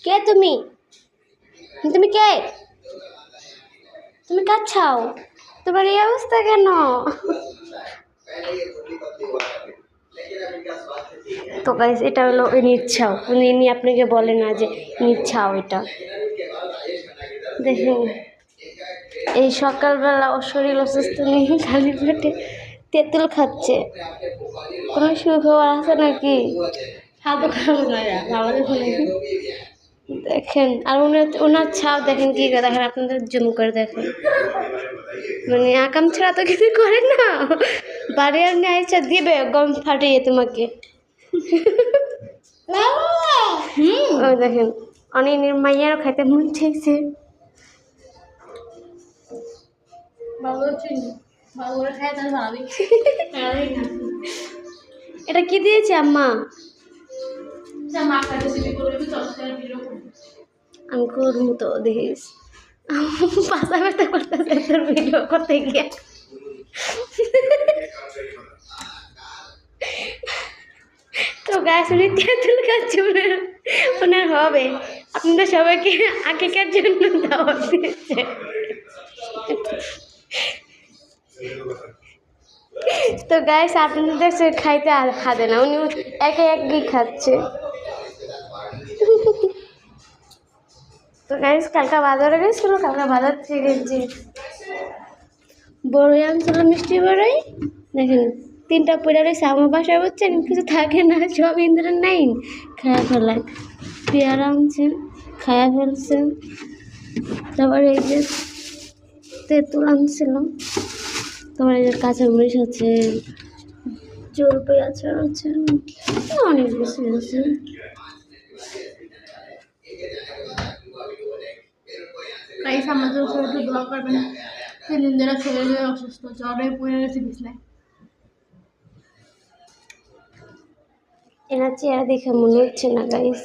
কে তুমি? তুমি কে? তুমি কাচ্ছাও? তোমার এই অবস্থা কেন? তো গাইস এটা হলো নিচ্ছাও, উনি আপনাকে বলে না যে নিচ্ছাও, এটা দেখুন। এই সকালবেলা ওর শরীর অসুস্থ নেই, খালি পেটে তেঁতুল খাচ্ছে। কোনো সুখবর আছে নাকি? দেখেন, আর ওনার ছাপ দেখেন, কি করে দেখেন, আপনাদের জুম করে দেখেন, মানে আকাম ছাড়া তো কিছু করে না। বাড়ি আর নিয়ে আইসা দিবে গম ফাটিয়ে তোমাকে। ওই দেখেন, অনেক মাইয়ারও খাইতে মন চাইছে। এটা কি দিয়েছে আম্মা? আমি করবো তো, দেখিস পাশা ব্যথা করতেছে তোর ভিডিও করতে গিয়ে। তো গাছ উনি তেঁতুল খাচ্ছে, ওনার হবে। আপনাদের সবাইকে আগেকার জন্য দাওয়াত দিয়েছে। তো গাইস আপনাদের খাইতে আর খাবে না, উনি একে একই খাচ্ছে। তো গাইস কালকে বাজারে গেছিল, কালকে বাজার থেকে যে বড়ই আনছিল, মিষ্টি বড়ই দেখেন 3টা পড়ে রয়েছে। আমার বাসায় বুঝছেন কিছু থাকে না, সব ইন্দ্রের নাই খায়া ফেলায়। পেয়ারা আনছেন, খায়া ফেলছেন। তারপর এই যে তেঁতুল আনছিল, তোমার এই যে কাঁচামরিচ আছে, জলপাই আচার আছে, অনেক কিছু আছে। আমাদের একটু দোয়া করবেন, 3 দিন ধরে শরীরে অসুস্থ, জ্বরে পড়ে গেছে বিছনায়। এনার চেহারা দেখে মনে হচ্ছে না গাইস